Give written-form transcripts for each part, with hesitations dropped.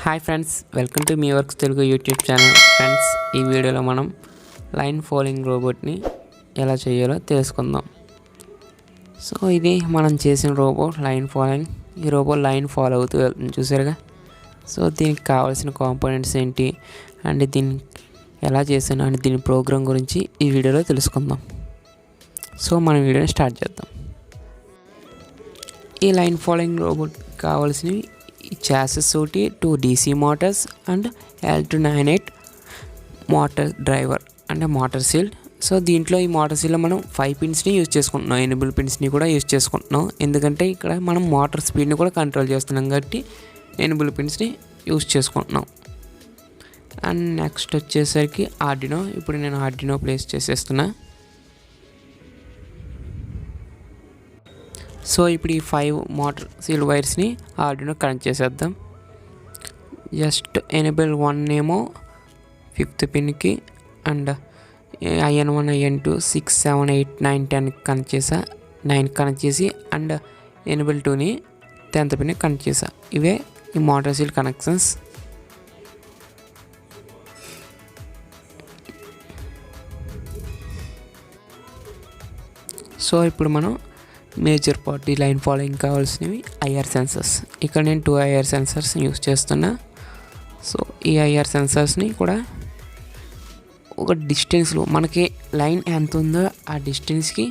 Hi friends, welcome to me works Telugu YouTube channel. Friends, ఈ వీడియోలో మనం లైన్ ఫాలోయింగ్ రోబోట్ని ఎలా చేయాలో తెలుసుకుందాం. సో ఇది మనం చేసిన రోబోట్ లైన్ ఫాలోయింగ్. ఈ రోబోట్ లైన్ ఫాలో అవుతూ వెళ్తుంది, చూసారుగా. సో దీనికి కావాల్సిన కాంపోనెంట్స్ ఏంటి అండ్ దీన్ని ఎలా చేశాను అండ్ దీని ప్రోగ్రామ్ గురించి ఈ వీడియోలో తెలుసుకుందాం. సో మనం వీడియోని స్టార్ట్ చేద్దాం. ఈ లైన్ ఫాలోయింగ్ రోబోట్ కావాల్సినవి చాసెస్ ఒకటి, 2 DC Motors and L298 motor driver అంటే మోటార్ సీల్డ్. సో దీంట్లో ఈ మోటార్ సీల్లో మనం 5 పిన్స్ని యూజ్ చేసుకుంటున్నాం, ఎనేబుల్ పిన్స్ని కూడా యూజ్ చేసుకుంటున్నాం. ఎందుకంటే ఇక్కడ మనం మోటార్ స్పీడ్ని కూడా కంట్రోల్ చేస్తున్నాం కాబట్టి ఎనేబుల్ పిన్స్ని యూజ్ చేసుకుంటున్నాం. అండ్ నెక్స్ట్ వచ్చేసరికి ఆర్డినో. ఇప్పుడు నేను ఆర్డినో ప్లేస్ చేసేస్తున్నా. సో ఇప్పుడు ఈ 5 మోటార్ సీల్ వైర్స్ని ఆర్డినో కనెక్ట్ చేసేద్దాం. జస్ట్ ఎనేబుల్ 1 ఏమో 5th పిన్కి and IN1 IN2 6 7 8 9 10 connect చేసా. 9 కనెక్ట్ చేసి అండ్ ఎనేబుల్ 2ని 10th పిన్ని కనెక్ట్ చేసా. ఇవే ఈ మోటార్ సీల్ కనెక్షన్స్. సో ఇప్పుడు మనం మేజర్ పార్ట్ ఈ లైన్ ఫాలోయింగ్ కావాల్సినవి IR సెన్సర్స్. ఇక్కడ నేను 2 IR సెన్సర్స్ యూస్ చేస్తున్నా. సో ఈ IR సెన్సర్స్ని కూడా ఒక డిస్టెన్స్లో మనకి లైన్ ఎంత ఉందో ఆ డిస్టెన్స్కి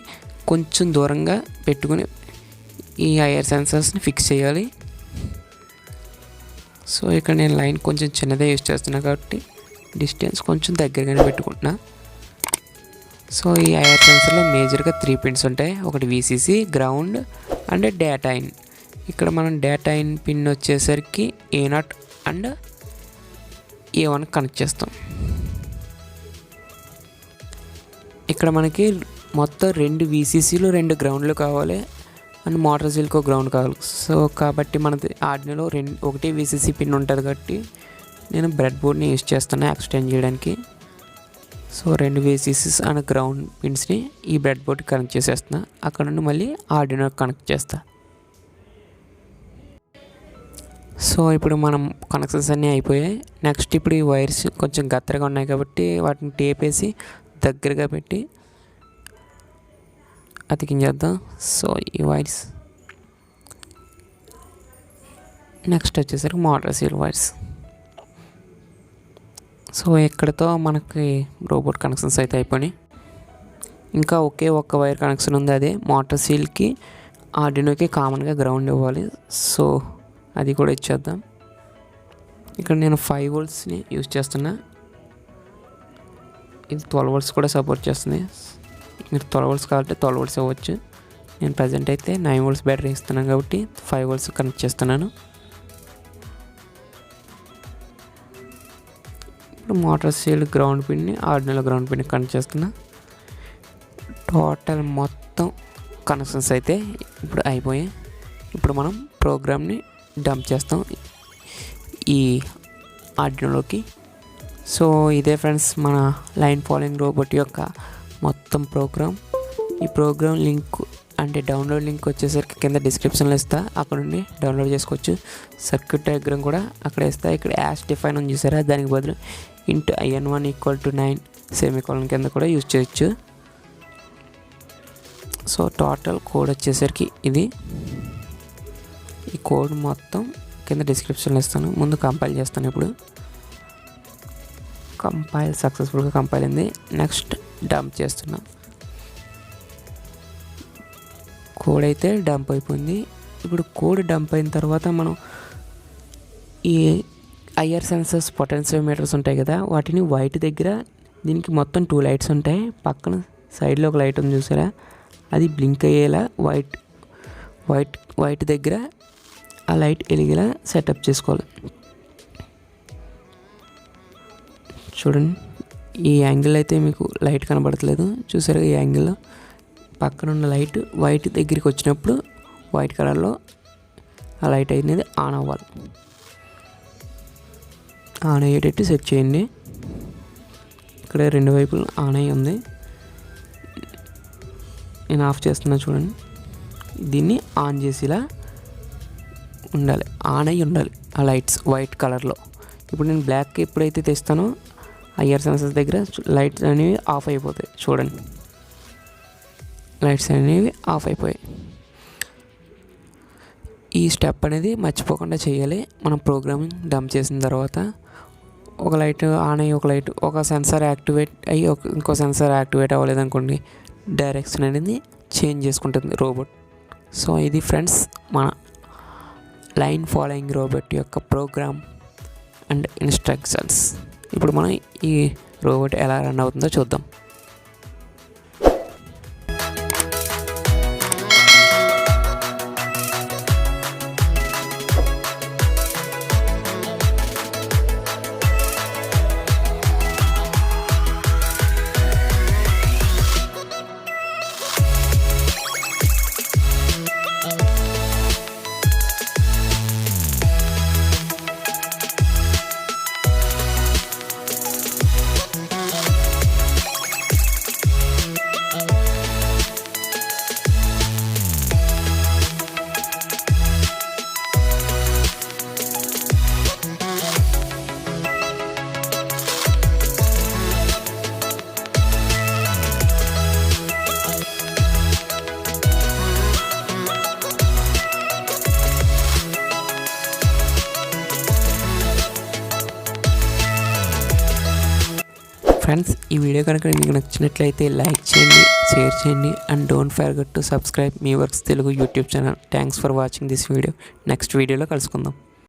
కొంచెం దూరంగా పెట్టుకుని ఈ IR సెన్సర్స్ని ఫిక్స్ చేయాలి. సో ఇక్కడ నేను లైన్ కొంచెం చిన్నదే యూస్ చేస్తున్నా కాబట్టి డిస్టెన్స్ కొంచెం దగ్గరగానే పెట్టుకుంటున్నా. సో ఈ IR సెన్సర్లో మేజర్గా 3 పిన్స్ ఉంటాయి. ఒకటి VCC, ground and data in. ఇక్కడ మనం డేటా ఇన్ పిన్ వచ్చేసరికి A0 అండ్ A1 కనెక్ట్ చేస్తాం. ఇక్కడ మనకి మొత్తం 2 VCCలు 2 గ్రౌండ్లు కావాలి అండ్ మోటార్ సీల్కో గ్రౌండ్ కావాలి. సో కాబట్టి మనది ఆర్డినోలో ఒకటి VCC పిన్ ఉంటుంది కాబట్టి నేను బ్రెడ్ బోర్డ్ని యూజ్ చేస్తున్నా ఎక్స్టెండ్ చేయడానికి. సో 2 VCCs అండ్ గ్రౌండ్ పిన్స్ని ఈ బ్రెడ్ బోర్డ్కి కనెక్ట్ చేసేస్తున్నా. అక్కడ నుండి మళ్ళీ ఆర్డినో కనెక్ట్ చేస్తా. సో ఇప్పుడు మనం కనెక్షన్స్ అన్నీ అయిపోయాయి. నెక్స్ట్ ఇప్పుడు ఈ వైర్స్ కొంచెం గత్తరగా ఉన్నాయి కాబట్టి వాటిని టేప్ వేసి దగ్గరగా పెట్టి అతికించేద్దాం. సో ఈ వైర్స్ నెక్స్ట్ వచ్చేసరికి మోటార్ సీల్ వైర్స్. సో ఇక్కడతో మనకి రోబోట్ కనెక్షన్స్ అయితే అయిపోయినాయి. ఇంకా ఒక్క వైర్ కనెక్షన్ ఉంది, అదే మోటార్ సీల్కి ఆర్డినోకి కామన్గా గ్రౌండ్ ఇవ్వాలి. సో అది కూడా ఇచ్చేద్దాం. ఇక్కడ నేను 5 voltsని యూజ్ చేస్తున్నా. ఇది 12 volts కూడా సపోర్ట్ చేస్తుంది. మీరు 12 volts కావాలంటే 12 volts ఇవ్వచ్చు. నేను ప్రజెంట్ అయితే 9 volts బ్యాటరీ ఇస్తున్నాను కాబట్టి 5 volts కనెక్ట్ చేస్తున్నాను. ఇప్పుడు మోటార్ సీల్ గ్రౌండ్ పిన్ని ఆర్డినో గ్రౌండ్ పిన్ని కనెక్ట్ చేస్తున్నా. టోటల్ మొత్తం కనెక్షన్స్ అయితే ఇప్పుడు అయిపోయాయి. ఇప్పుడు మనం ప్రోగ్రామ్ని డంప్ చేస్తాం ఈ ఆర్డినోలోకి. సో ఇదే ఫ్రెండ్స్ మన లైన్ ఫాలోయింగ్ రోబోట్ యొక్క మొత్తం ప్రోగ్రామ్. ఈ ప్రోగ్రామ్ లింక్ అంటే డౌన్లోడ్ లింక్ వచ్చేసరికి కింద డిస్క్రిప్షన్లో ఇస్తా, అక్కడ నుండి డౌన్లోడ్ చేసుకోవచ్చు. సర్క్యూట్ డయాగ్రామ్ కూడా అక్కడ ఇస్తా. ఇక్కడ యాష్ డిఫైన్ అని చూసారా, దానికి బదులు IN1 = 9 సెమీకోలన్ కింద కూడా యూజ్ చేయొచ్చు. సో టోటల్ కోడ్ వచ్చేసరికి ఇది. ఈ కోడ్ మొత్తం కింద డిస్క్రిప్షన్లో ఇస్తాను. ముందు కంపైల్ చేస్తాను. ఇప్పుడు కంపైల్ సక్సెస్ఫుల్గా కంపైల్ అయింది. నెక్స్ట్ డంప్ చేస్తున్నా. కోడ్ అయితే డంప్ అయిపోయింది. ఇప్పుడు కోడ్ డంప్ అయిన తర్వాత మనం ఈ IR సెన్సర్స్ పొటెన్షియోమీటర్స్ ఉంటాయి కదా, వాటిని వైట్ దగ్గర దీనికి మొత్తం 2 లైట్స్ ఉంటాయి. పక్కన సైడ్లో ఒక లైట్ ఉంది చూసారా, అది బ్లింక్ అయ్యేలా వైట్ దగ్గర ఆ లైట్ వెలిగేలా సెటప్ చేసుకోవాలి. చూడండి, ఈ యాంగిల్ అయితే మీకు లైట్ కనబడట్లేదు చూసారా. ఈ యాంగిల్లో పక్కన ఉన్న లైట్ వైట్ దగ్గరికి వచ్చినప్పుడు వైట్ కలర్లో ఆ లైట్ అనేది ఆన్ అవ్వాలి. ఆన్ అయ్యేటట్టు సెట్ చేయండి. ఇక్కడ 2 వైపులు ఆన్ అయ్యి ఉంది. నేను ఆఫ్ చేస్తున్నా చూడండి. దీన్ని ఆన్ చేసేలా ఉండాలి, ఆన్ అయ్యి ఉండాలి. ఆ లైట్స్ వైట్ కలర్లో. ఇప్పుడు నేను బ్లాక్ ఎప్పుడైతే తెస్తానో ఐఆర్ సెన్సర్స్ దగ్గర లైట్స్ అనేవి ఆఫ్ అయిపోతాయి. చూడండి, లైట్స్ అనేవి ఆఫ్ అయిపోయాయి. ఈ స్టెప్ అనేది మర్చిపోకుండా చేయాలి. మనం ప్రోగ్రామింగ్ డంప్ చేసిన తర్వాత ఒక లైట్ ఆన్ అయ్యి ఒక సెన్సార్ యాక్టివేట్ అయ్యి ఇంకో సెన్సార్ యాక్టివేట్ అవ్వలేదు అనుకోండి, డైరెక్షన్ అనేది చేంజ్ చేసుకుంటుంది రోబోట్. సో ఇది ఫ్రెండ్స్ మన లైన్ ఫాలోయింగ్ రోబోట్ యొక్క ప్రోగ్రామ్ అండ్ ఇన్స్ట్రక్షన్స్. ఇప్పుడు మనం ఈ రోబోట్ ఎలా రన్ అవుతుందో చూద్దాం. ఫ్రెండ్స్, ఈ వీడియో కనుక మీకు నచ్చినట్లయితే లైక్ చేయండి, షేర్ చేయండి and don't forget to subscribe me works Telugu YouTube channel. Thanks for watching this video. Next వీడియోలో కలుసుకుందాం.